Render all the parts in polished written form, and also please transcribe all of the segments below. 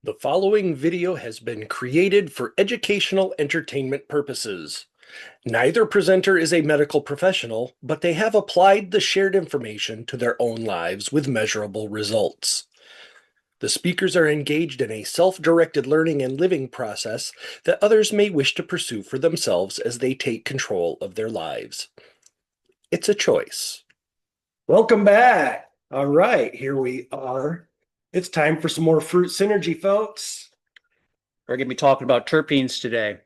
The following video has been created for educational entertainment purposes. Neither presenter is a medical professional, but they have applied the shared information to their own lives with measurable results. The speakers are engaged in a self-directed learning and living process that others may wish to pursue for themselves as they take control of their lives. It's a choice. Welcome back. All right, here we are. It's time for some more fruit synergy, folks. We're going to be talking about terpenes today.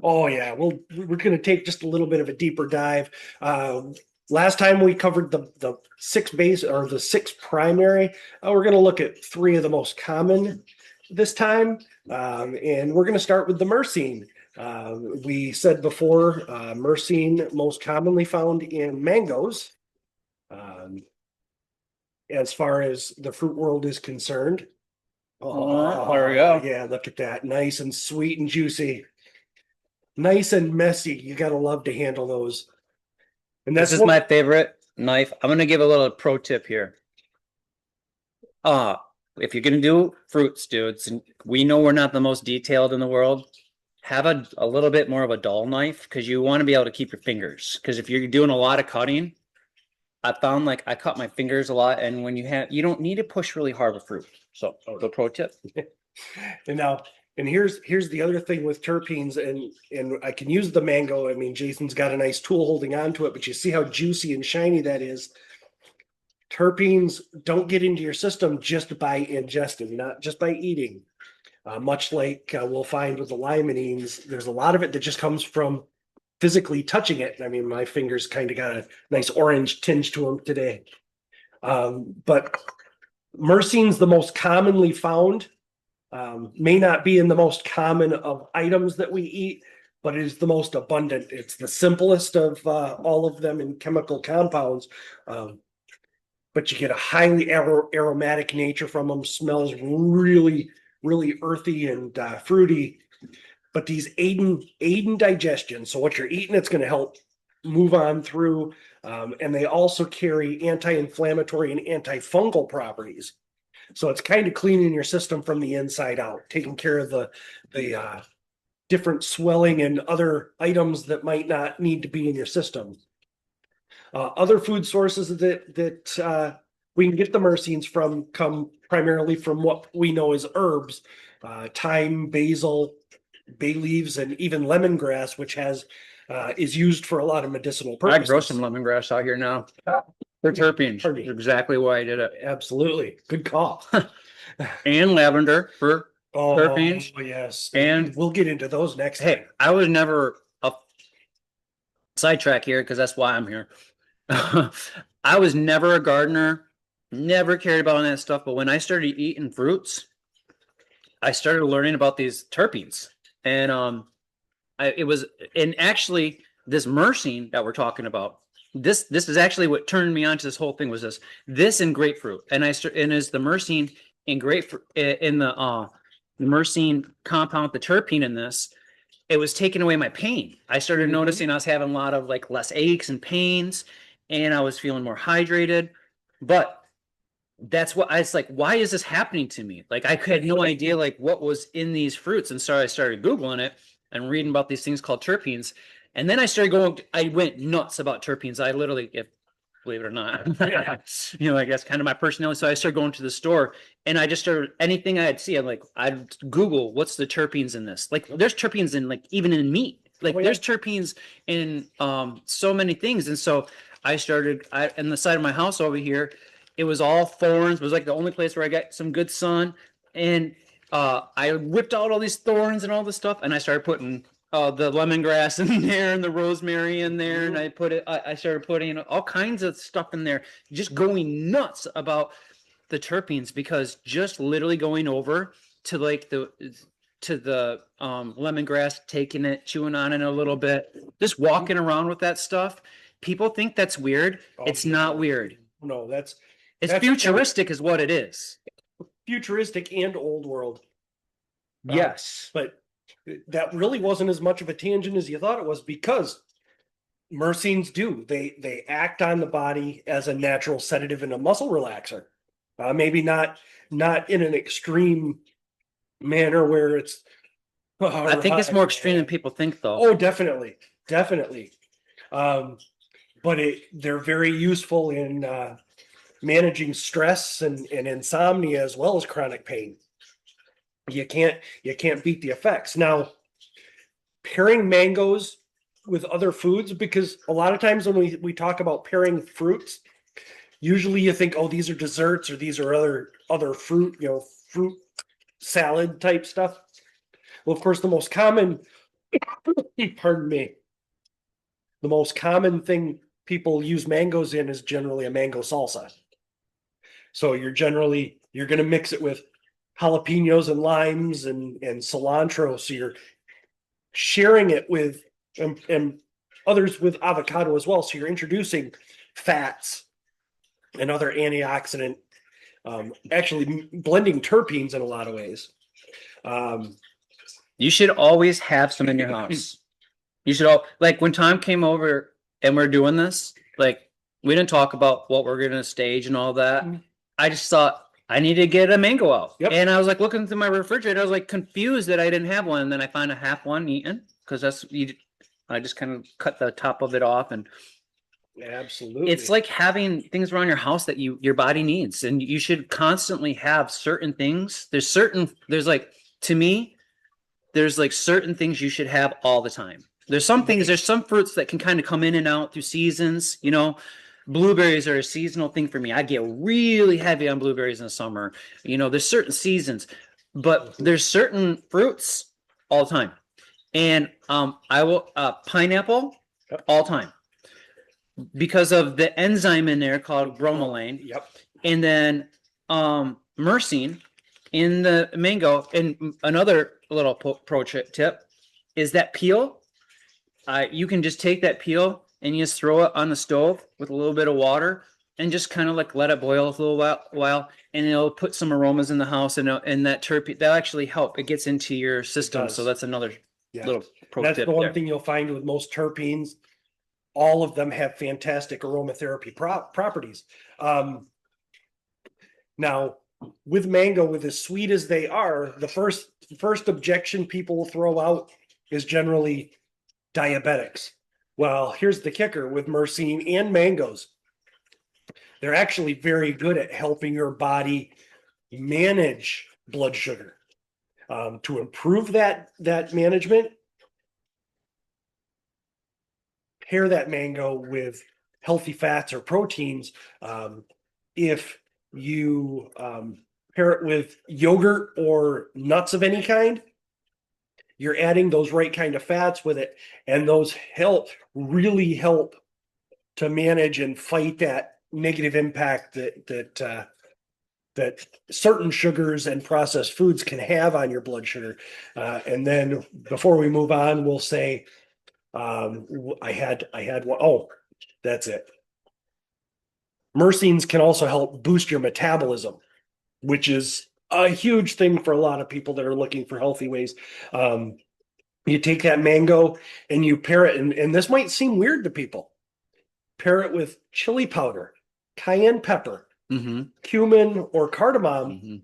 Oh yeah, we're going to take just a little bit of a deeper dive. Last time we covered the six base or the six primary. We're going to look at three of the most common this time, and we're going to start with the myrcene. We said before, myrcene most commonly found in mangoes. As far as the fruit world is concerned. Oh, there we go. Yeah, look at that. Nice and sweet and juicy. Nice and messy. You gotta love to handle those. And This is my favorite knife. I'm going to give a little pro tip here. If you're going to do fruits, dudes, and we know we're not the most detailed in the world, have a little bit more of a dull knife because you want to be able to keep your fingers. Because if you're doing a lot of cutting, I found like I cut my fingers a lot, and when you don't need to push really hard with fruit. So the pro tip. And here's the other thing with terpenes, and I can use the mango. I mean, Jason's got a nice tool holding on to it, but you see how juicy and shiny that is. Terpenes don't get into your system just by ingesting, not just by eating. Much like we'll find with the limonene, there's a lot of it that just comes from physically touching it. I mean, my fingers kind of got a nice orange tinge to them today. But myrcene's the most commonly found. May not be in the most common of items that we eat, but it is the most abundant. It's the simplest of all of them in chemical compounds. But you get a highly aromatic nature from them, smells really, really earthy and fruity. But these aid in digestion. So what you're eating, it's going to help move on through. And they also carry anti-inflammatory and antifungal properties. So it's kind of cleaning your system from the inside out, taking care of the different swelling and other items that might not need to be in your system. Other food sources that we can get the myrcenes from come primarily from what we know as herbs, thyme, basil, bay leaves, and even lemongrass, which is used for a lot of medicinal purposes. I grow some lemongrass out here now. They're terpenes. That's exactly why I did it. Absolutely. Good call. And lavender for terpenes. Oh, yes. And we'll get into those next time. Hey, I was never a sidetrack here because that's why I'm here. I was never a gardener, never cared about all that stuff. But when I started eating fruits, I started learning about these terpenes. And actually this myrcene that we're talking about, this is actually what turned me on to this whole thing was this and grapefruit. And is the myrcene in grapefruit in the myrcene compound, the terpene in this, it was taking away my pain. I started noticing I was having a lot of like less aches and pains, and I was feeling more hydrated. But that's what I was like, why is this happening to me? Like I had no idea like what was in these fruits. And so I started Googling it and reading about these things called terpenes. And then I went nuts about terpenes. I literally, believe it or not, I guess kind of my personality. So I started going to the store and I just started anything I'd see. I'd Google what's the terpenes in this. Like there's terpenes in like even in meat. Like there's terpenes in so many things. And so I started in the side of my house over here, it was all thorns. It was like the only place where I got some good sun. And I whipped out all these thorns and all this stuff. And I started putting the lemongrass in there and the rosemary in there. And I started putting all kinds of stuff in there, just going nuts about the terpenes because just literally going over to like the lemongrass, taking it, chewing on it a little bit, just walking around with that stuff. People think that's weird. It's not weird. No, it's futuristic is what it is. Futuristic and old world. Yes. But that really wasn't as much of a tangent as you thought it was because myrcenes they act on the body as a natural sedative and a muscle relaxer. Maybe not in an extreme manner where it's. I think it's more extreme than people think, though. Oh, definitely, definitely. But they're very useful in managing stress and insomnia as well as chronic pain. You can't beat the effects. Now, pairing mangoes with other foods, because a lot of times when we talk about pairing fruits, usually you think, oh, these are desserts or these are other fruit, fruit salad type stuff. Well, of course, the most common, pardon me, the most common thing people use mangoes in is generally a mango salsa. So you're going to mix it with jalapenos and limes and cilantro. So you're sharing it with and others with avocado as well. So you're introducing fats and other antioxidant, actually blending terpenes in a lot of ways. You should always have some in your house. You should all like when Tom came over and we're doing this, like we didn't talk about what we're gonna stage and all that. I just thought I need to get a mango out. Yep. And I was like looking through my refrigerator, I was like confused that I didn't have one. And then I find a half one eaten because I just kind of cut the top of it off, and Absolutely. it's like having things around your house that your body needs, and you should constantly have certain things. There's like, to me, there's like certain things you should have all the time. There's some fruits that can kind of come in and out through seasons, Blueberries are a seasonal thing for me. I get really heavy on blueberries in the summer. There's certain seasons, but there's certain fruits all the time. And I will pineapple all time because of the enzyme in there called bromelain. Yep. And then myrcene in the mango. And another little pro tip is that peel. You can just take that peel and you just throw it on the stove with a little bit of water and just kind of like let it boil a little while, and it'll put some aromas in the house, and that terpene that'll actually help. It gets into your system, so that's another little pro That's tip the one there. thing you'll find with most terpenes. All of them have fantastic aromatherapy properties. Now, with mango, with as sweet as they are, the first objection people will throw out is generally diabetics. Well, here's the kicker with myrcene and mangoes. They're actually very good at helping your body manage blood sugar. To improve that management, pair that mango with healthy fats or proteins. If you pair it with yogurt or nuts of any kind, you're adding those right kind of fats with it, and those really help to manage and fight that negative impact that certain sugars and processed foods can have on your blood sugar. And then before we move on, we'll say I had one. Oh, that's it. Myrcenes can also help boost your metabolism, which is a huge thing for a lot of people that are looking for healthy ways. You take that mango and you pair it, and this might seem weird to people. Pair it with chili powder, cayenne pepper, cumin, or cardamom.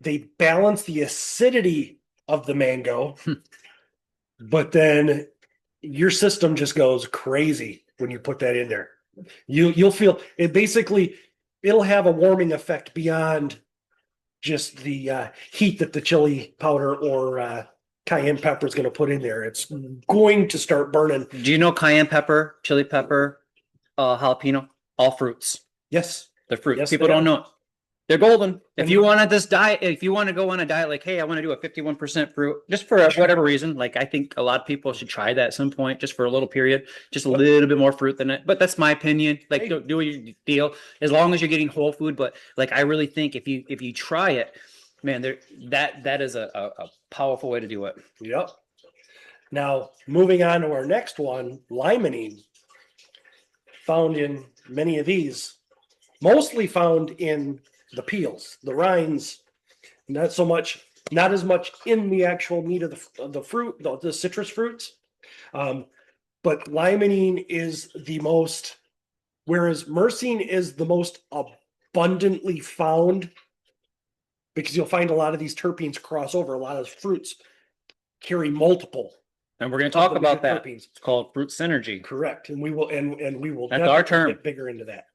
They balance the acidity of the mango, but then your system just goes crazy when you put that in there. You'll feel it. Basically, it'll have a warming effect beyond just the heat that the chili powder or cayenne pepper is going to put in there. It's going to start burning. Do you know cayenne pepper, chili pepper, jalapeno, all fruits? Yes, they're fruits. Yes, People don't know it. They're golden. If you want to go on a diet, like, hey, I want to do a 51% fruit, just for whatever reason, like I think a lot of people should try that at some point, just for a little period, just a little bit more fruit than it. But that's my opinion. Like, do your deal as long as you're getting whole food. But like, I really think if you try it, man, that is a powerful way to do it. Yep. Now, moving on to our next one, limonene, found in many of these, mostly found in the peels, the rinds, not as much in the actual meat of the fruit, the citrus fruits. But limonene is the most, whereas myrcene is the most abundantly found because you'll find a lot of these terpenes cross over. A lot of fruits carry multiple. And we're going to talk about complementary that. terpenes. It's called fruit synergy. Correct, and we will That's our definitely term. get bigger into that.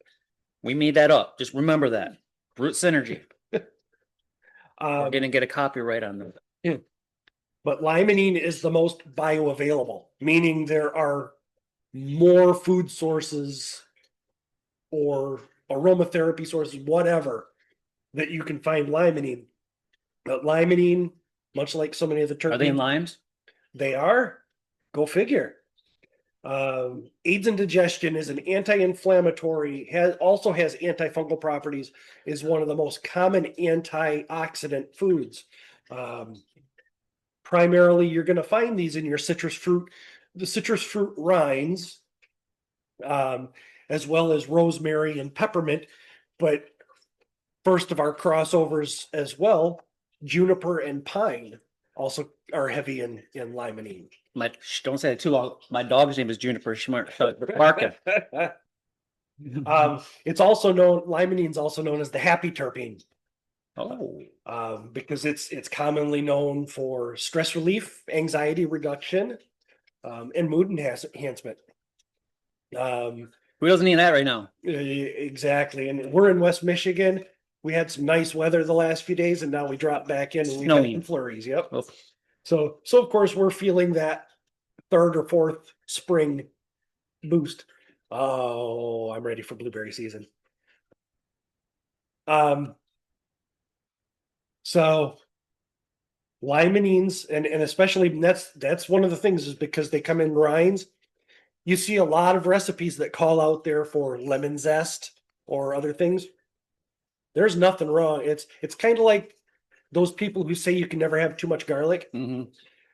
We made that up. Just remember that. Fruit synergy. We're going to get a copyright on that. But limonene is the most bioavailable, meaning there are more food sources or aromatherapy sources, whatever, that you can find limonene. But limonene, much like so many of the terpenes, Are they in limes? they are. Go figure. Aids in digestion is an anti-inflammatory, also has antifungal properties, is one of the most common antioxidant foods. Primarily, you're going to find these in your citrus fruit, the citrus fruit rinds, as well as rosemary and peppermint. But first of our crossovers as well, juniper and pine also are heavy in limonene. Don't say it too long. My dog's name is Juniper. She might start barking. It's also known, limonene is also known as the happy terpene. Oh, Because it's commonly known for stress relief, anxiety reduction, and mood enhancement. who doesn't need that right now? Exactly. And we're in West Michigan. We had some nice weather the last few days, and now we dropped back in and we've had some flurries. Yep. Oh. So of course we're feeling that third or fourth spring boost. Oh, I'm ready for blueberry season. So limonenes and especially that's one of the things is because they come in rinds. You see a lot of recipes that call out there for lemon zest or other things. There's nothing wrong. It's kind of like those people who say you can never have too much garlic. Mhm.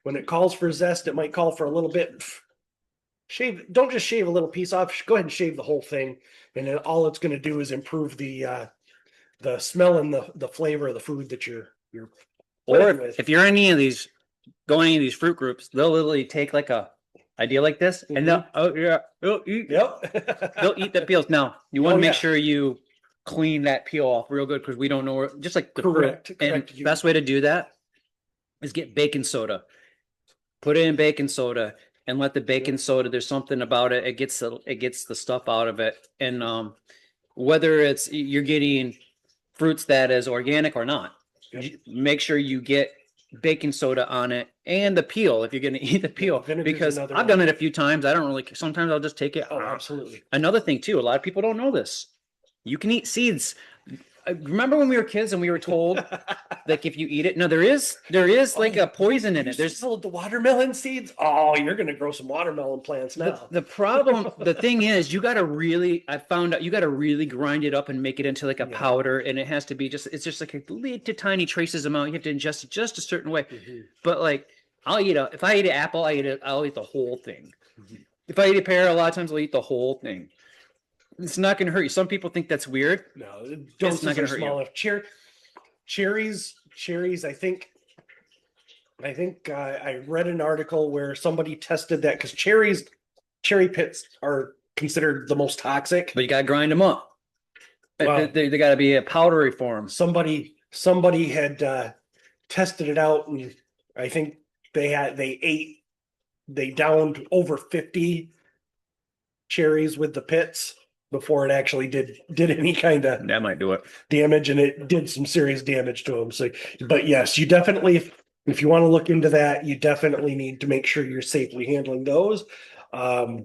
When it calls for zest, it might call for a little bit. Shave, don't just shave a little piece off. Go ahead and shave the whole thing, and then all it's going to do is improve the smell and the flavor of the food that you're Or playing with. if you're in any of these, going any of these fruit groups, they'll literally take like a idea like this and they'll, they'll eat, Yep. they'll eat the peels. Now, you want Oh, to make yeah. sure you clean that peel off real good because we don't know where, just like the Correct, fruit. And correct. the best way to do that is get baking soda. Put it in baking soda and let the baking soda, there's something about it. It gets the stuff out of it. And whether it's you're getting fruits that is organic or not, make sure you get baking soda on it and the peel if you're going to eat the peel, vinegar's because another I've one. done it a few times. I don't really, sometimes I'll just take it. Oh, absolutely. Another thing too, a lot of people don't know this. You can eat seeds. Remember when we were kids and we were told like if you eat it, no, there is like a poison in it. There's sold the watermelon seeds. Oh, you're gonna grow some watermelon plants now. the problem, the thing is, I found out you got to really grind it up and make it into like a Yeah. powder, and it has to be it's just like a little tiny traces amount. You have to ingest it just a certain way. But like, if I eat an apple, I'll eat the whole thing. If I eat a pear, a lot of times I'll eat the whole thing. It's not going to hurt you. Some people think that's weird. No, It's not doses gonna are hurt small you. enough. Cherries. I think I read an article where somebody tested that because cherry pits are considered the most toxic. But you got to grind them up. Wow. They got to be a powdery form. Somebody had tested it out, and I think they downed over 50 cherries with the pits before it actually did any kind of That might do it. damage, and it did some serious damage to them. So, but yes, you definitely, if you want to look into that, you definitely need to make sure you're safely handling those. But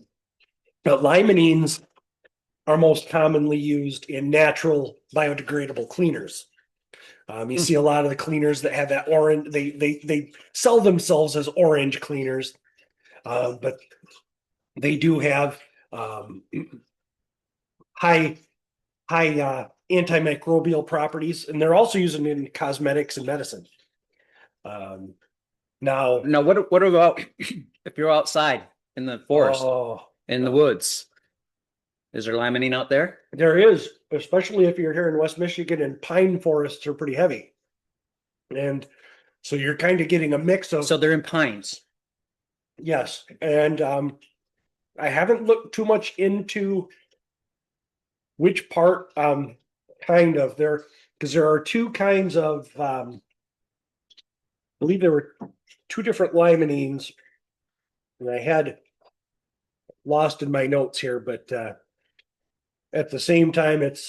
limonenes are most commonly used in natural biodegradable cleaners. You see a lot of the cleaners that have that orange, they sell themselves as orange cleaners, but they do have high antimicrobial properties, and they're also used in cosmetics and medicine. Now, what about if you're outside in the forest, in the woods? Is there limonene out there? There is, especially if you're here in West Michigan, and pine forests are pretty heavy. And so you're kind of getting a mix of. So they're in pines. Yes. And I haven't looked too much into which part, kind of. because there are two kinds of, I believe there were two different limonene, and I had lost in my notes here, but at the same time, it's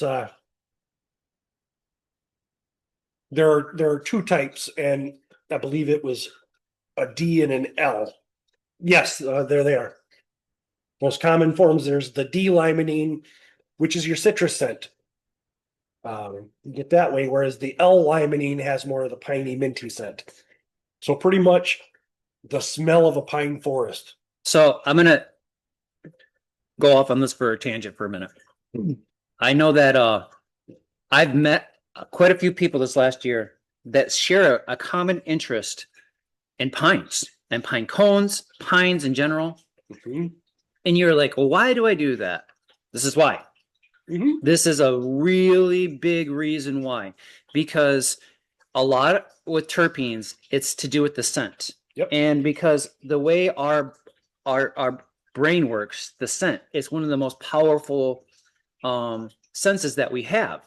there are two types, and I believe it was a D and an L. Yes, there they are. Most common forms, there's the D-limonene, which is your citrus scent. You get that way, whereas the L-limonene has more of the piney, minty scent. So pretty much the smell of a pine forest. So I'm gonna go off on this for a tangent for a minute. I know that I've met quite a few people this last year that share a common interest in pines and pine cones, pines in general. Mhm. And you're like, well, why do I do that? This is why. Mhm. This is a really big reason why. Because a lot with terpenes, it's to do with the scent. Yep. And because the way our brain works, the scent is one of the most powerful senses that we have.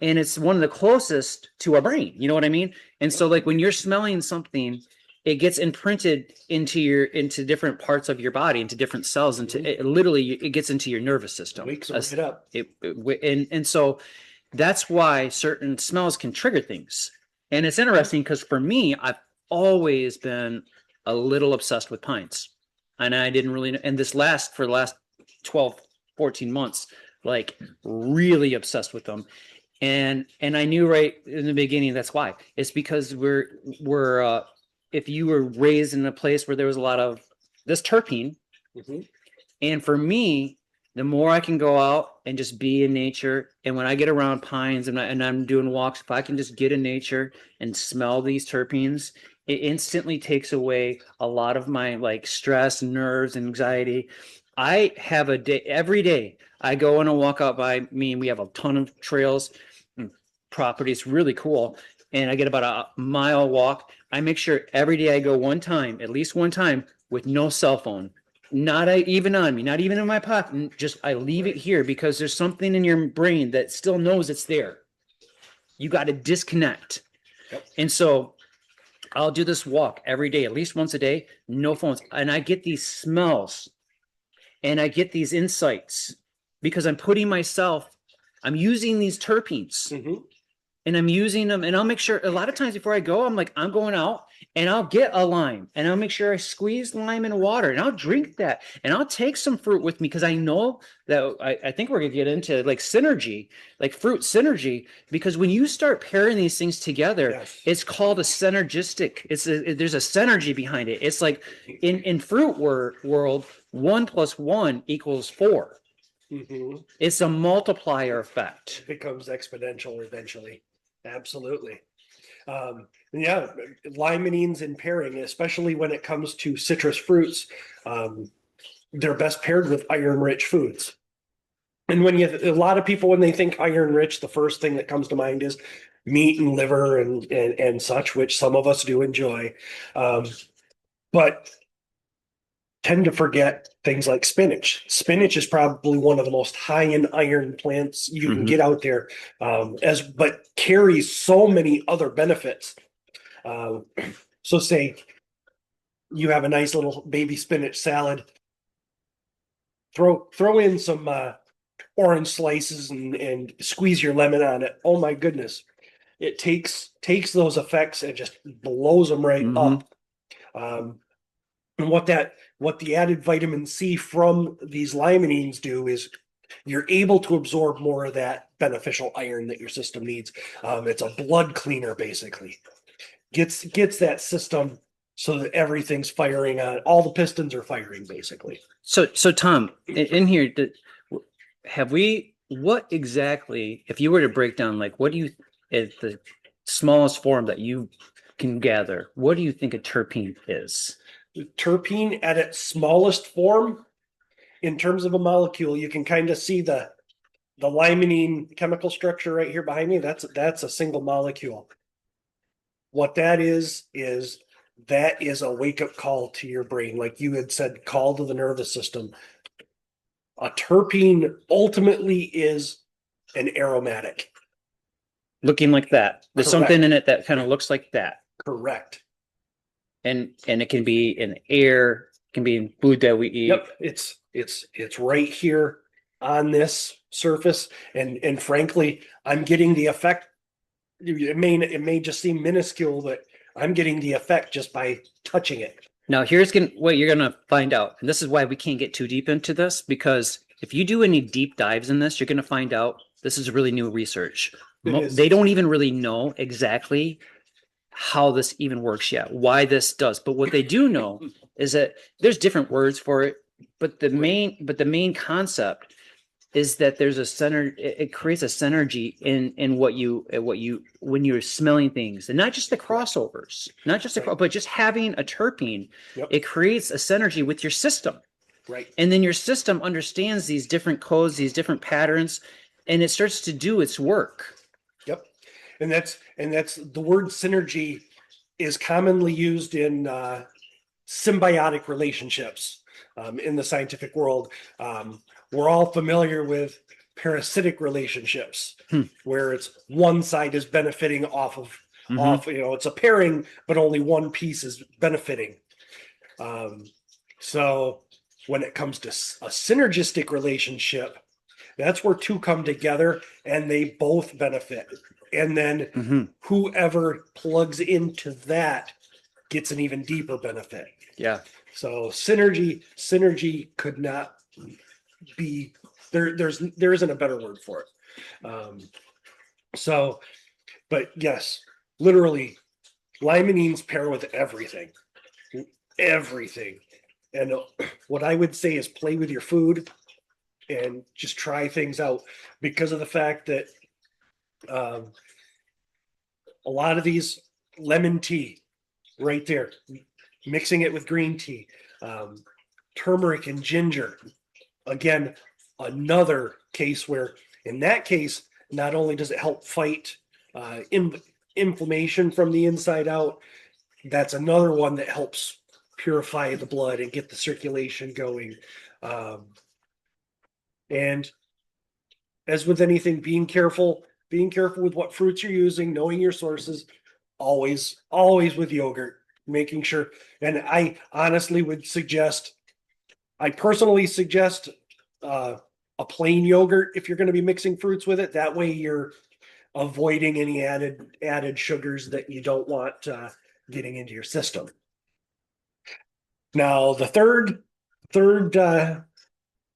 And it's one of the closest to our brain. You know what I mean? And so like when you're smelling something, it gets imprinted into different parts of your body, into different cells, literally it gets into your nervous system. Wakes it right up. And so that's why certain smells can trigger things. And it's interesting because for me, I've always been a little obsessed with pines. And I didn't really know, and for the last 12, 14 months, like really obsessed with them. And I knew right in the beginning that's why. It's because we're if you were raised in a place where there was a lot of this terpene, Mhm. and for me, the more I can go out and just be in nature, and when I get around pines and I'm doing walks, if I can just get in nature and smell these terpenes, it instantly takes away a lot of my like stress, nerves, anxiety. I have a day every day. I go on a walk out by me, and we have a ton of trails and property. It's really cool. And I get about a mile walk. I make sure every day I go one time, at least one time, with no cell phone. Not even on me, not even in my pocket. Just I leave it here because there's something in your brain that still knows it's there. You got to disconnect. Yep. And so I'll do this walk every day, at least once a day, no phones. And I get these smells and I get these insights because I'm using these terpenes. Mhm. And I'm using them, and I'll make sure a lot of times before I go, I'm like, I'm going out and I'll get a lime and I'll make sure I squeeze lime in water and I'll drink that and I'll take some fruit with me because I know that I think we're gonna get into like synergy, like fruit synergy, because when you start pairing these things together, Yes. it's called a synergistic. There's a synergy behind it. It's like in fruit world, 1+1 = 4. Mhm. It's a multiplier effect. It becomes exponential eventually. Absolutely. Yeah, limonenes in pairing, especially when it comes to citrus fruits, they're best paired with iron-rich foods. And a lot of people, when they think iron-rich, the first thing that comes to mind is meat and liver and such, which some of us do enjoy. But tend to forget things like spinach. Spinach is probably one of the most high in iron plants you can get out there, but carries so many other benefits. So say you have a nice little baby spinach salad, throw in some orange slices and squeeze your lemon on it. Oh my goodness. It takes those effects and just blows them right up. And what the added vitamin C from these limonenes do is you're able to absorb more of that beneficial iron that your system needs. It's a blood cleaner, basically. Gets that system so that everything's firing on, all the pistons are firing, basically. So Tom, in here, what exactly, if you were to break down, like, what do you, at the smallest form that you can gather, what do you think a terpene is? Terpene at its smallest form, in terms of a molecule, you can kind of see the limonene chemical structure right here behind me. That's a single molecule. What that is that is a wake up call to your brain, like you had said, call to the nervous system. A terpene ultimately is an aromatic. looking like that. There's Correct. something in it that kind of looks like that. Correct. And it can be in air, can be in food that we eat. Yep, it's right here on this surface, and frankly, I'm getting the effect. It may just seem minuscule, but I'm getting the effect just by touching it. Now, what you're gonna find out, and this is why we can't get too deep into this, because if you do any deep dives in this, you're gonna find out this is really new research. It is. They don't even really know exactly how this even works yet, why this does. But what they do know is that there's different words for it, but the main concept is that there's a center. It creates a synergy in what you when you're smelling things, and not just the crossovers, not just but just having a terpene. Yep. It creates a synergy with your system, Right. and then your system understands these different codes, these different patterns, and it starts to do its work. Yep. And that's the word synergy is commonly used in symbiotic relationships in the scientific world. We're all familiar with parasitic relationships where it's one side is benefiting off, it's a pairing, but only one piece is benefiting. So when it comes to a synergistic relationship, that's where two come together and they both benefit. And then whoever plugs into that gets an even deeper benefit. Yeah. So synergy could not be there. There isn't a better word for it. But yes, literally, limonene pair with everything. And what I would say is play with your food and just try things out, because of the fact that a lot of these lemon tea right there, mixing it with green tea, turmeric and ginger, again, another case where in that case, not only does it help fight inflammation from the inside out, that's another one that helps purify the blood and get the circulation going. And as with anything, being careful with what fruits you're using, knowing your sources, always with yogurt, making sure. And I personally suggest a plain yogurt if you're going to be mixing fruits with it. That way you're avoiding any added sugars that you don't want getting into your system. Now, the third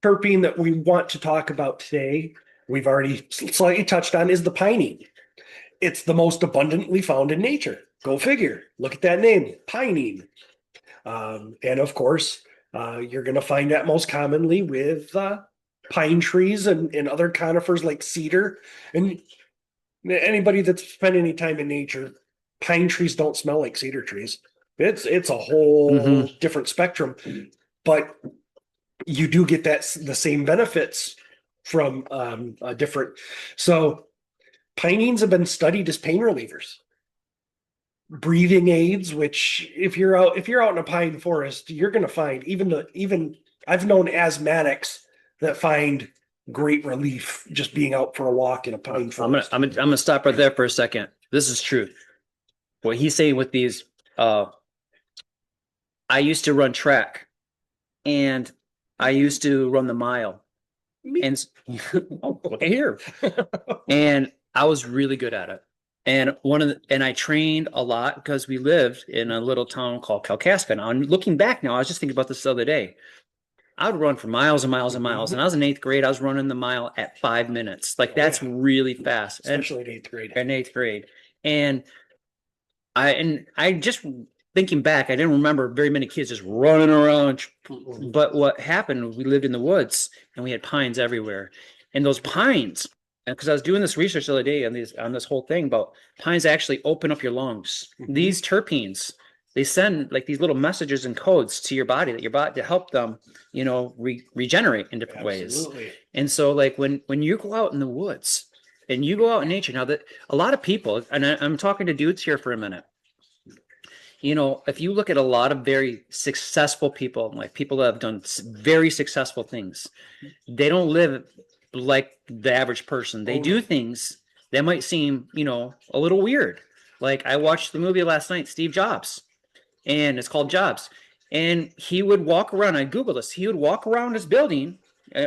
terpene that we want to talk about today, we've already slightly touched on, is the pinene. It's the most abundantly found in nature. Go figure. Look at that name, pinene. And of course, you're going to find that most commonly with pine trees and other conifers like cedar. And anybody that's spent any time in nature, pine trees don't smell like cedar trees. It's a whole different spectrum, but you do get the same benefits from a different. So pinenes have been studied as pain relievers, breathing aids. Which if you're out in a pine forest, you're going to find even I've known asthmatics that find great relief just being out for a walk in a pine forest. I'm gonna stop right there for a second. This is true. What he's saying with these, I used to run track, and I used to run the mile. And look at here. And I was really good at it. And I trained a lot because we lived in a little town called Kalkaska. Now, I'm looking back now, I was just thinking about this the other day. I would run for miles and miles and miles. And I was in 8th grade. I was running the mile at 5 minutes. Like that's really fast. Especially in 8th grade. In 8th grade. And I just thinking back, I didn't remember very many kids just running around. But what happened, we lived in the woods and we had pines everywhere. And those pines, because I was doing this research the other day on this whole thing about pines actually open up your lungs. These terpenes, they send like these little messages and codes to your body to help them, regenerate in different ways. And so like when you go out in the woods and you go out in nature, now that a lot of people, and I'm talking to dudes here for a minute, if you look at a lot of very successful people, like people that have done very successful things, they don't live like the average person. They do things that might seem, a little weird. Like I watched the movie last night, Steve Jobs, and it's called Jobs. And he would walk around, I Googled this, he would walk around his building,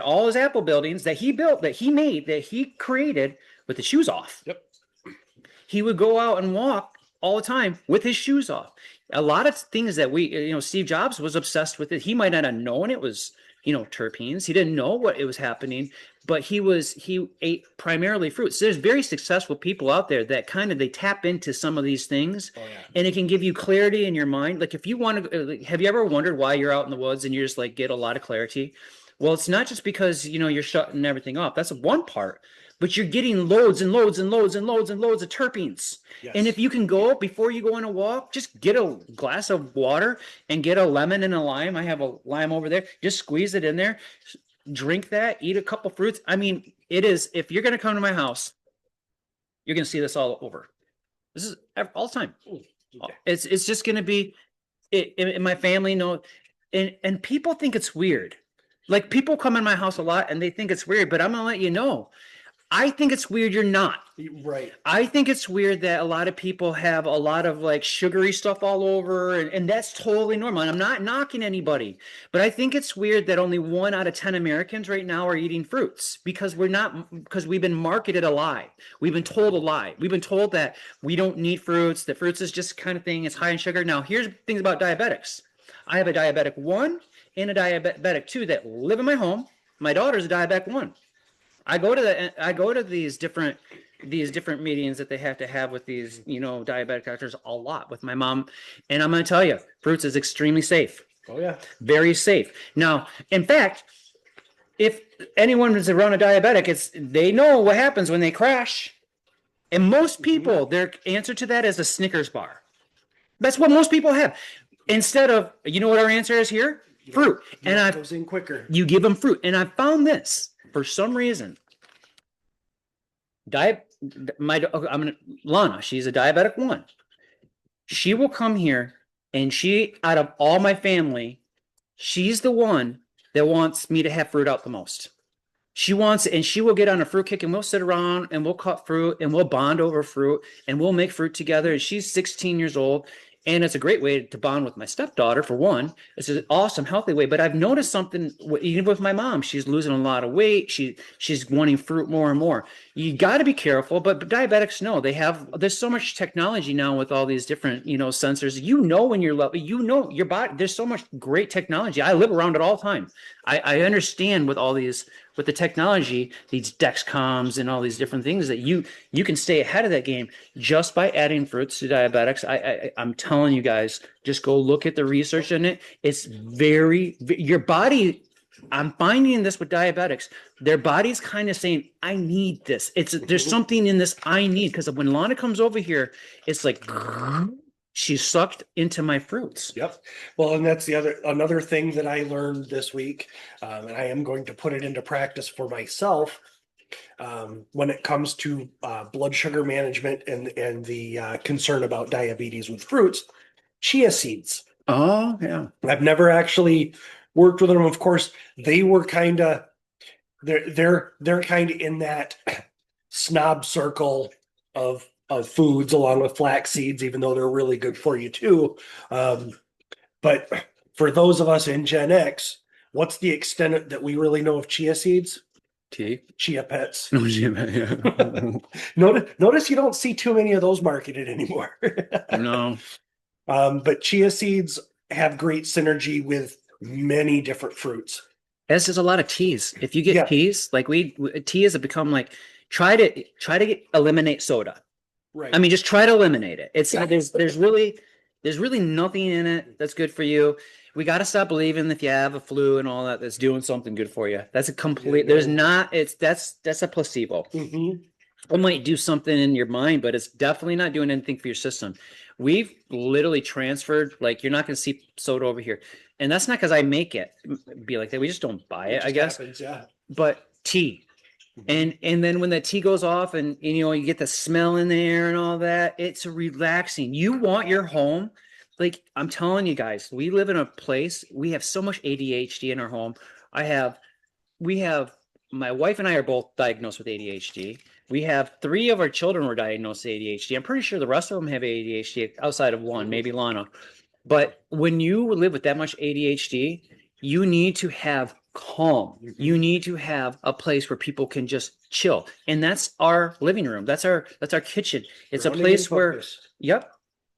all his Apple buildings that he built, that he made, that he created with the shoes off. Yep. He would go out and walk all the time with his shoes off. A lot of things that Steve Jobs was obsessed with it. He might not have known it was, terpenes. He didn't know what it was happening, but he ate primarily fruits. There's very successful people out there that they tap into some of these things, and it can give you clarity in your mind. Like if you want to, have you ever wondered why you're out in the woods and you just like get a lot of clarity? Well, it's not just because, you're shutting everything off. That's one part. But you're getting loads and loads and loads and loads and loads of terpenes. Yes. And if you can go before you go on a walk, just get a glass of water and get a lemon and a lime. I have a lime over there. Just squeeze it in there, drink that, eat a couple fruits. I mean, it is, if you're going to come to my house, you're going to see this all over. This is all the time. Okay. It's just going to be, in my family, and people think it's weird. Like people come in my house a lot and they think it's weird, but I'm going to let you know. I think it's weird you're not. Right. I think it's weird that a lot of people have a lot of like sugary stuff all over, and that's totally normal. And I'm not knocking anybody, but I think it's weird that only 1 out of 10 Americans right now are eating fruits because we've been marketed a lie. We've been told a lie. We've been told that we don't need fruits, that fruits is just kind of thing, it's high in sugar. Now, here's things about diabetics. I have a diabetic 1 and a diabetic 2 that live in my home. My daughter's a diabetic 1. I go to these different meetings that they have to have with these, diabetic doctors a lot with my mom. And I'm going to tell you, fruits is extremely safe. Oh yeah. Very safe. Now, in fact, if anyone is around a diabetic, they know what happens when they crash. And most people, their answer to that is a Snickers bar. That's what most people have. Instead of, what our answer is here? Fruit. And it goes in quicker. You give them fruit. And I found this. For some reason, Lana, she's a diabetic 1. She will come here and out of all my family, she's the one that wants me to have fruit out the most. She will get on a fruit kick and we'll sit around and we'll cut fruit and we'll bond over fruit and we'll make fruit together. And she's 16 years old. And it's a great way to bond with my stepdaughter, for one. It's an awesome, healthy way. But I've noticed something, even with my mom, she's losing a lot of weight. She's wanting fruit more and more. You got to be careful. But diabetics know there's so much technology now with all these different, sensors. When you're low, your body, there's so much great technology. I live around it all the time. I understand with all these, with the technology, these Dexcoms and all these different things that you can stay ahead of that game just by adding fruits to diabetics. I'm telling you guys, just go look at the research in it. It's your body. I'm finding this with diabetics. Their body's kind of saying, I need this. There's something in this I need. Because when Lana comes over here, it's like she's sucked into my fruits. Yep. Well, and that's another thing that I learned this week, and I am going to put it into practice for myself. When it comes to blood sugar management and the concern about diabetes with fruits, chia seeds. Oh yeah. I've never actually worked with them. Of course, they were kind of they're kind of in that snob circle of foods along with flax seeds, even though they're really good for you too. But for those of us in Gen X, what's the extent that we really know of chia seeds? Chia pets. Yeah. Notice you don't see too many of those marketed anymore. No. But chia seeds have great synergy with many different fruits. As does a lot of teas. If you get teas, like teas have become like, try to eliminate soda. Right. I mean, just try to eliminate it. It's there's really nothing in it that's good for you. We got to stop believing if you have a flu and all that's doing something good for you. That's a complete. There's not. That's a placebo. It might do something in your mind, but it's definitely not doing anything for your system. We've literally transferred. Like, you're not going to see soda over here, and that's not because I make it be like that. We just don't buy it, I guess. Happens, yeah. But tea. And then when the tea goes off and you get the smell in there and all that, it's relaxing. You want your home. Like, I'm telling you guys, we live in a place, we have so much ADHD in our home. My wife and I are both diagnosed with ADHD. We have 3 of our children were diagnosed with ADHD. I'm pretty sure the rest of them have ADHD outside of one, maybe Lana. But when you live with that much ADHD, you need to have calm. You need to have a place where people can just chill. And that's our living room. That's our kitchen. It's a place where, yep.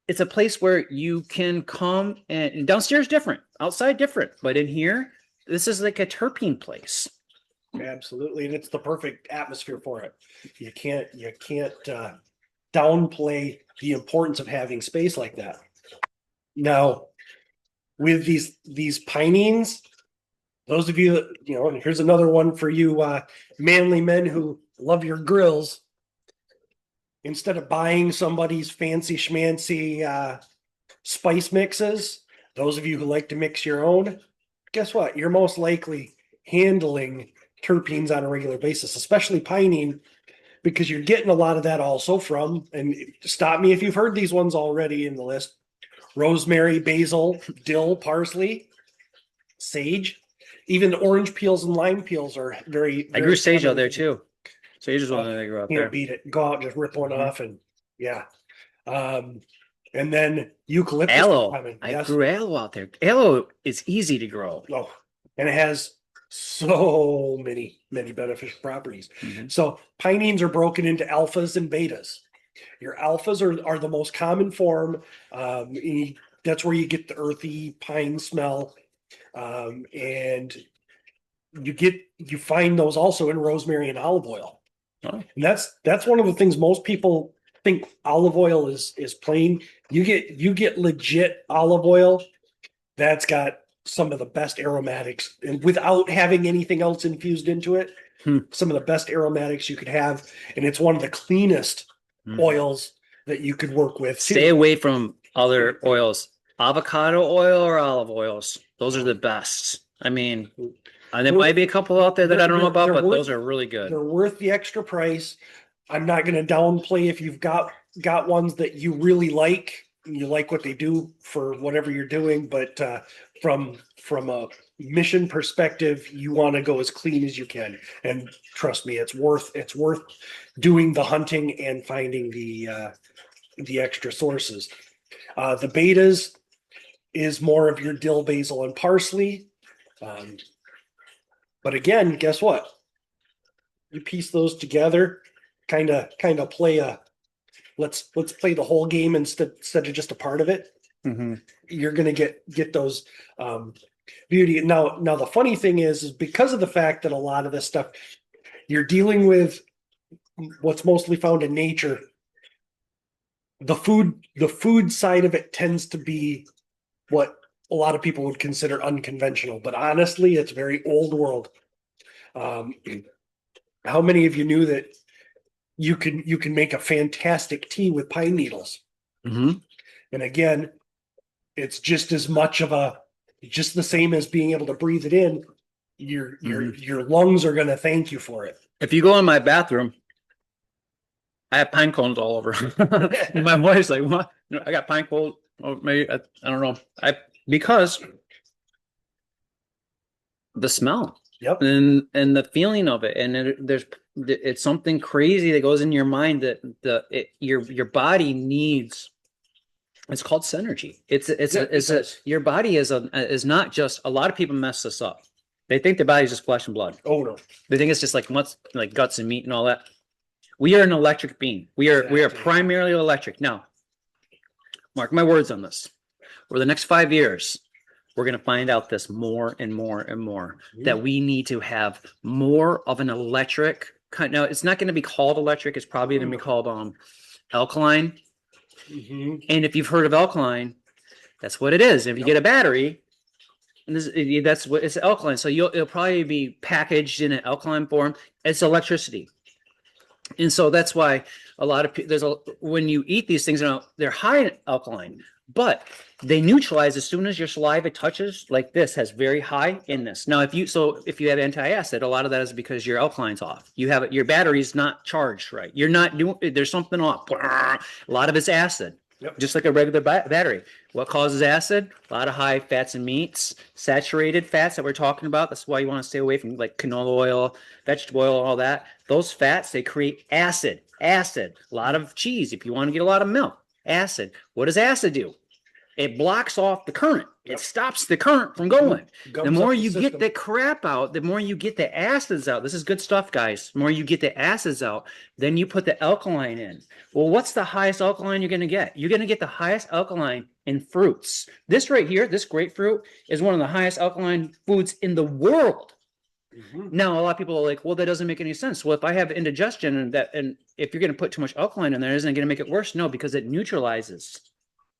It's a place where you can come and downstairs different, outside different. But in here, this is like a terpene place. Absolutely, and it's the perfect atmosphere for it. You can't downplay the importance of having space like that. Now, with these pinings, those of you that, and here's another one for you manly men who love your grills. Instead of buying somebody's fancy schmancy spice mixes, those of you who like to mix your own, guess what? You're most likely handling terpenes on a regular basis, especially pinene, because you're getting a lot of that also from, and stop me if you've heard these ones already in the list: rosemary, basil, dill, parsley, sage. Even the orange peels and lime peels are very. I grew sage out there too. Sage is one that I grew out there. Can't beat it. Go out and just rip one off, and yeah. And then eucalyptus. Aloe. I grew aloe out there. Aloe is easy to grow. Oh, and it has so many beneficial properties. So pinenes are broken into alphas and betas. Your alphas are the most common form. That's where you get the earthy pine smell. And you find those also in rosemary and olive oil. Oh. And that's one of the things most people think olive oil is plain. You get legit olive oil that's got some of the best aromatics, and without having anything else infused into it, some of the best aromatics you could have. And it's one of the cleanest oils that you could work with. Stay away from other oils. Avocado oil or olive oils. Those are the best. I mean, there might be a couple out there that I don't know about, but those are really good. They're worth the extra price. I'm not going to downplay if you've got ones that you really like, and you like what they do for whatever you're doing. But from a mission perspective, you want to go as clean as you can. And trust me, it's worth doing the hunting and finding the extra sources. The betas is more of your dill, basil, and parsley. But again, guess what? You piece those together, kind of play let's play the whole game instead of just a part of it. You're gonna get those beauty. Now the funny thing is because of the fact that a lot of this stuff you're dealing with what's mostly found in nature. The food side of it tends to be what a lot of people would consider unconventional, but honestly, it's very old world. How many of you knew that you can make a fantastic tea with pine needles? And again, it's just as much of just the same as being able to breathe it in. Your lungs are going to thank you for it. If you go in my bathroom, I have pine cones all over. My wife's like, "What? I got pine cones." Oh, maybe I don't know. Because the smell, and the feeling of it, and it's something crazy that goes in your mind that your body needs. It's called synergy. Your body is not just. A lot of people mess this up. They think their body's just flesh and blood. Oh no, they think it's just like guts and meat and all that. We are an electric being. We are primarily electric. Now, mark my words on this. For the next 5 years, we're going to find out this more and more and more, that we need to have more of an electric. Now, it's not going to be called electric. It's probably going to be called alkaline. And if you've heard of alkaline, that's what it is. If you get a battery, and that's what it's alkaline. So it'll probably be packaged in an alkaline form. It's electricity. And so that's why a lot of when you eat these things, they're high in alkaline, but they neutralize as soon as your saliva touches. Like this has very high in this. Now, if you have anti-acid, a lot of that is because your alkaline's off. Your battery's not charged right. You're not doing. There's something off. A lot of it's acid. Yep. just like a regular battery. What causes acid? A lot of high fats and meats, saturated fats that we're talking about. That's why you want to stay away from like canola oil, vegetable oil, all that. Those fats, they create acid. Acid. A lot of cheese. If you want to get a lot of milk, acid. What does acid do? It blocks off the current. Yep. It stops the current from going. Gums The more up the you get system. the crap out, the more you get the acids out. This is good stuff, guys. The more you get the acids out, then you put the alkaline in. Well, what's the highest alkaline you're going to get? You're going to get the highest alkaline in fruits. This right here, this grapefruit, is one of the highest alkaline foods in the world. Now, a lot of people are like, well, that doesn't make any sense. Well, if I have indigestion and if you're going to put too much alkaline in there, isn't it going to make it worse? No, because it neutralizes.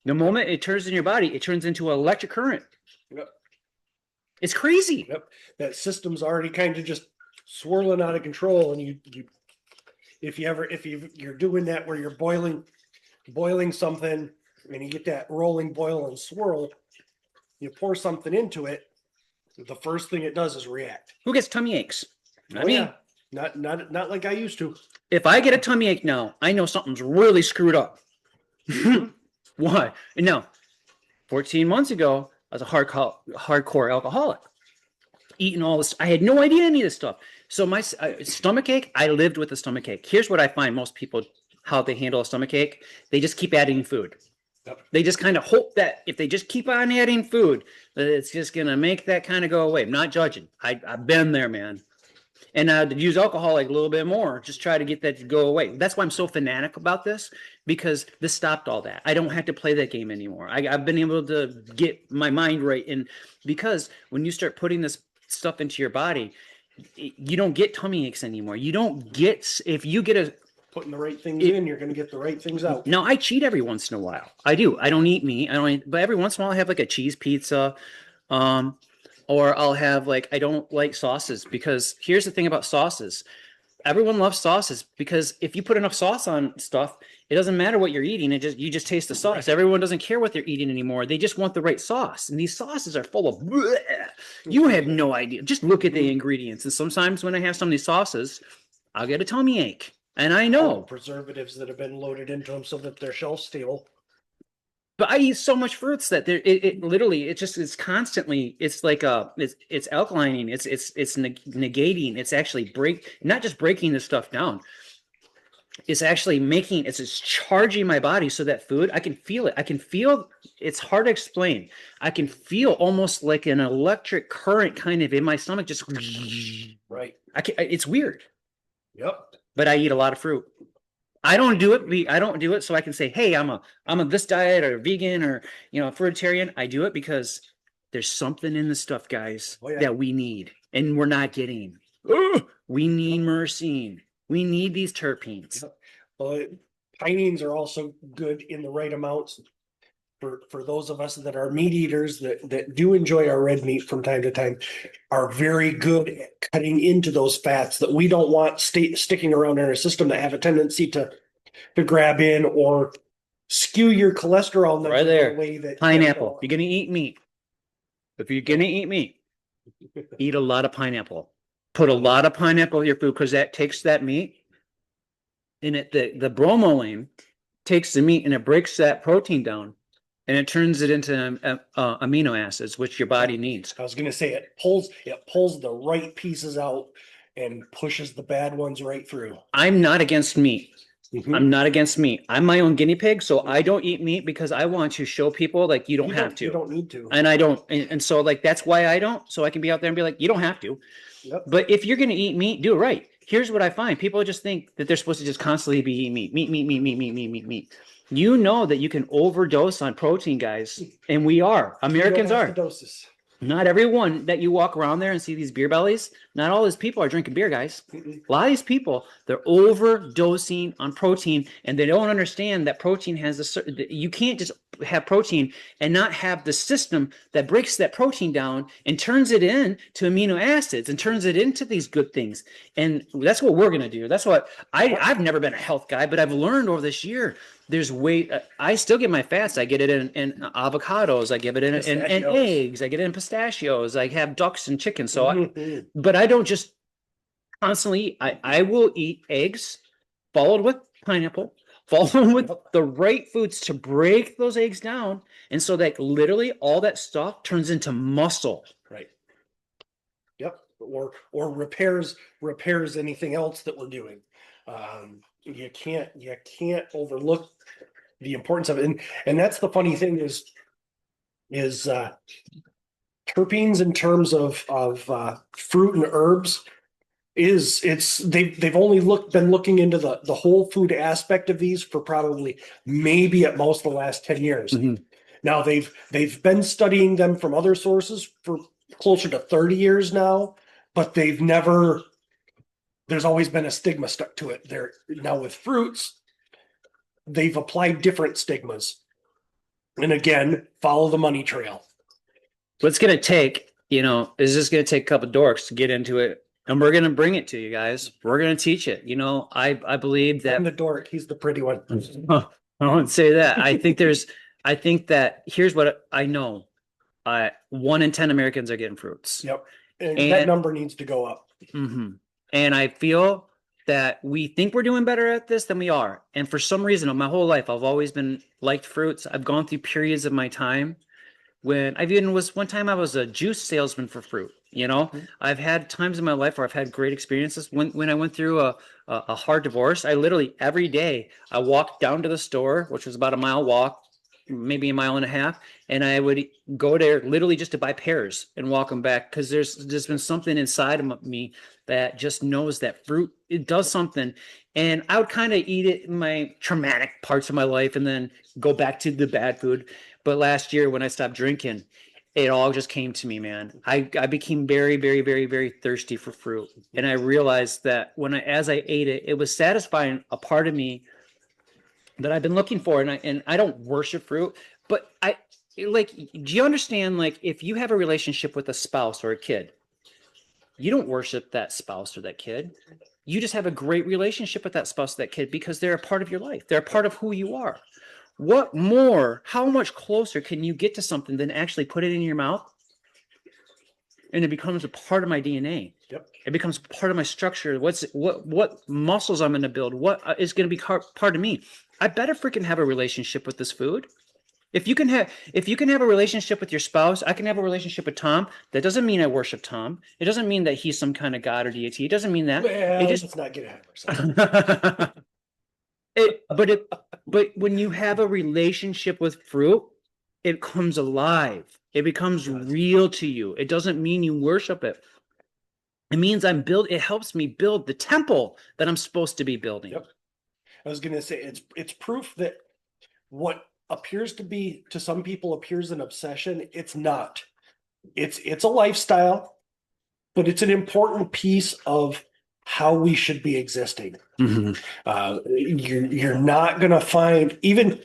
The moment it turns in your body, it turns into an electric current. Yep. It's crazy. Yep. That system's already kind of just swirling out of control. And if you're doing that where you're boiling something and you get that rolling boil and swirl, you pour something into it, the first thing it does is react. Who gets tummy aches? Not me. Yeah. Not like I used to. If I get a tummy ache now, I know something's really screwed up. Why? Now, 14 months ago, I was a hardcore alcoholic. Eating all this. I had no idea any of this stuff. So my stomach ache, I lived with a stomach ache. Here's what I find most people, how they handle a stomach ache. They just keep adding food. Yep. They just kind of hope that if they just keep on adding food, that it's just going to make that kind of go away. I'm not judging. I've been there, man. And to use alcohol like a little bit more, just try to get that to go away. That's why I'm so fanatic about this, because this stopped all that. I don't have to play that game anymore. I've been able to get my mind right. And because when you start putting this stuff into your body, you don't get tummy aches anymore. You don't get, if you get putting the right things in, you're going to get the right things out. Now, I cheat every once in a while. I do. I don't eat meat. But every once in a while I have like a cheese pizza. Or I'll have like, I don't like sauces, because here's the thing about sauces. Everyone loves sauces because if you put enough sauce on stuff, it doesn't matter what you're eating. You just taste the sauce. Everyone doesn't care what they're eating anymore. They just want the right sauce. And these sauces are full of bleh. You have no idea. Just look at the ingredients. And sometimes when I have some of these sauces, I'll get a tummy ache. And I know preservatives that have been loaded into them so that they're shelf stable. But I eat so much fruits that it literally, it's constantly, it's like it's alkalining, it's negating, it's actually not just breaking the stuff down. It's actually it's charging my body so that food, I can feel it. It's hard to explain. I can feel almost like an electric current kind of in my stomach, just right. It's weird. Yep. But I eat a lot of fruit. I don't do it so I can say, hey, I'm a this diet or vegan or fruitarian. I do it because there's something in the stuff, guys, that we need and we're not getting. We need myrcene. We need these terpenes. Pinene are also good in the right amounts for those of us that are meat eaters that do enjoy our red meat from time to time, are very good at cutting into those fats that we don't want sticking around in our system, that have a tendency to grab in or skew your cholesterol numbers. Right there. In a way that pineapple. You're gonna eat meat. If you're gonna eat meat, eat a lot of pineapple. Put a lot of pineapple in your food, because that takes that meat and the bromelain takes the meat and it breaks that protein down. And it turns it into amino acids, which your body needs. I was going to say it pulls the right pieces out and pushes the bad ones right through. I'm not against meat. I'm not against meat. I'm my own guinea pig, so I don't eat meat because I want to show people like you don't have to. You don't need to. And I don't. And so like that's why I don't. So I can be out there and be like, you don't have to. Yep. But if you're going to eat meat, do it right. Here's what I find. People just think that they're supposed to just constantly be eating meat. You know that you can overdose on protein, guys, and we are. Americans are. Doses. Not everyone that you walk around there and see these beer bellies, not all these people are drinking beer, guys. A lot of these people, they're overdosing on protein, and they don't understand that protein has a certain, you can't just have protein and not have the system that breaks that protein down and turns it into amino acids and turns it into these good things. And that's what we're going to do. That's what I've never been a health guy, but I've learned over this year. There's I still get my fats. I get it in avocados. I give it in eggs. I get it in pistachios. I have ducks and chicken. So, but I don't just constantly. I will eat eggs followed with pineapple, Follow with Yep. the right foods to break those eggs down. And so that literally all that stuff turns into muscle. Right. Yep. Or repairs anything else that we're doing. You can't overlook the importance of it. And that's the funny thing is terpenes in terms of fruit and herbs they've only been looking into the whole food aspect of these for probably maybe at most the last 10 years. Mhm. Now they've been studying them from other sources for closer to 30 years now, but there's always been a stigma stuck to it. There now with fruits, they've applied different stigmas. And again, follow the money trail. What's going to take, is just going to take a couple dorks to get into it. And we're going to bring it to you guys. We're going to teach it. I believe that I'm the dork, he's the pretty one. I won't say that. I think that here's what I know. 1 in 10 Americans are getting fruits. Yep. And that number needs to go up. Mhm. And I feel that we think we're doing better at this than we are. And for some reason, my whole life, I've always been liked fruits. I've gone through periods of my time when one time I was a juice salesman for fruit. I've had times in my life where I've had great experiences. When I went through a hard divorce, I literally every day I walked down to the store, which was about a mile walk, maybe a mile and a half, and I would go there literally just to buy pears and walk them back because there's been something inside of me that just knows that fruit, it does something. And I would kind of eat it in my traumatic parts of my life and then go back to the bad food. But last year when I stopped drinking, it all just came to me, man. I became very, very, very, very thirsty for fruit. And I realized that as I ate it, it was satisfying a part of me that I've been looking for. And I don't worship fruit, but do you understand? Like if you have a relationship with a spouse or a kid, you don't worship that spouse or that kid. You just have a great relationship with that spouse or that kid because they're a part of your life. They're a part of who you are. How much closer can you get to something than actually put it in your mouth? And it becomes a part of my DNA. Yep. It becomes part of my structure. What muscles I'm going to build? What is going to be part of me? I better freaking have a relationship with this food. If you can have a relationship with your spouse, I can have a relationship with Tom. That doesn't mean I worship Tom. It doesn't mean that he's some kind of god or deity. It doesn't mean that. Well, let's not get ahead of ourselves. But when you have a relationship with fruit, it comes alive. It becomes real to you. It doesn't mean you worship it. It means it helps me build the temple that I'm supposed to be building. Yep. I was going to say it's proof that what appears to some people appears an obsession. It's not. It's a lifestyle, but it's an important piece of how we should be existing. Mm-hmm. You're not going to find even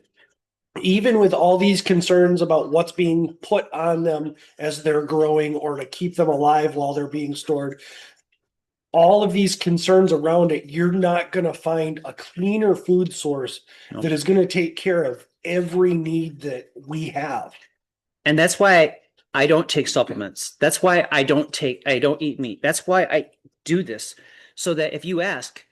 with all these concerns about what's being put on them as they're growing or to keep them alive while they're being stored. All of these concerns around it, you're not going to find a cleaner food source that is going to take care of every need that we have. And that's why I don't take supplements. That's why I don't eat meat. That's why I do this. So that if you ask,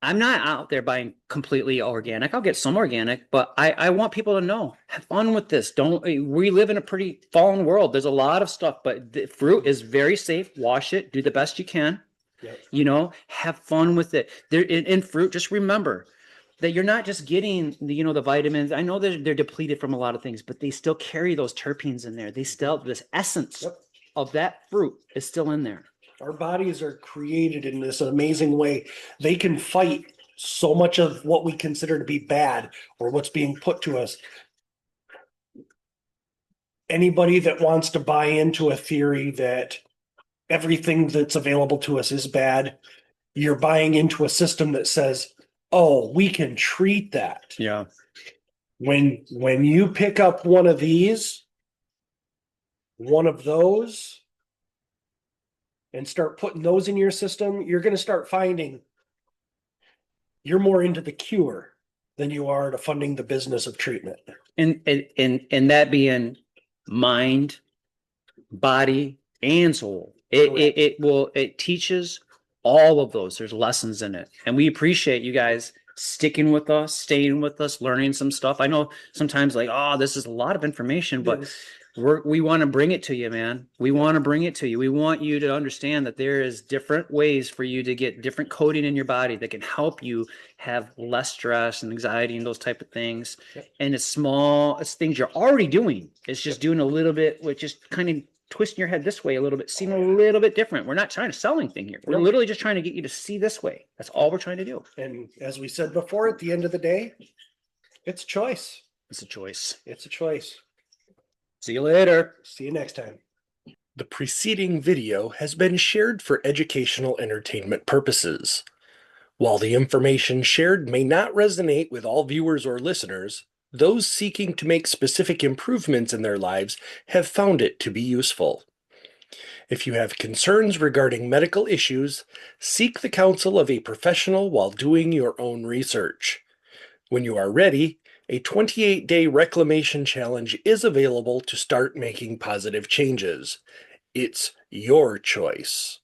I'm not out there buying completely organic. I'll get some organic, but I want people to know, have fun with this. We live in a pretty fallen world. There's a lot of stuff, but the fruit is very safe. Wash it, do the best you can. Yep. Have fun with it. In fruit, just remember that you're not just getting the vitamins. I know they're depleted from a lot of things, but they still carry those terpenes in there. This essence of that fruit is still in there. Our bodies are created in this amazing way. They can fight so much of what we consider to be bad or what's being put to us. Anybody that wants to buy into a theory that everything that's available to us is bad, you're buying into a system that says, oh, we can treat that. Yeah. When you pick up one of those, and start putting those in your system, you're going to start finding you're more into the cure than you are to funding the business of treatment. And that being mind, body, and soul. It teaches all of those. There's lessons in it. And we appreciate you guys sticking with us, staying with us, learning some stuff. I know sometimes like, oh, this is a lot of information, but Yes. we want to bring it to you, man. We want to bring it to you. We want you to understand that there is different ways for you to get different coding in your body that can help you have less stress and anxiety and those type of things. Yep. And it's things you're already doing. It's just doing a little bit with just kind of twisting your head this way a little bit, seeing a little bit different. We're not trying to sell anything here. We're Nope. literally just trying to get you to see this way. That's all we're trying to do. And as we said before, at the end of the day, it's choice. It's a choice. It's a choice. See you later. See you next time. The preceding video has been shared for educational entertainment purposes. While the information shared may not resonate with all viewers or listeners, those seeking to make specific improvements in their lives have found it to be useful. If you have concerns regarding medical issues, seek the counsel of a professional while doing your own research. When you are ready, a 28-day reclamation challenge is available to start making positive changes. It's your choice.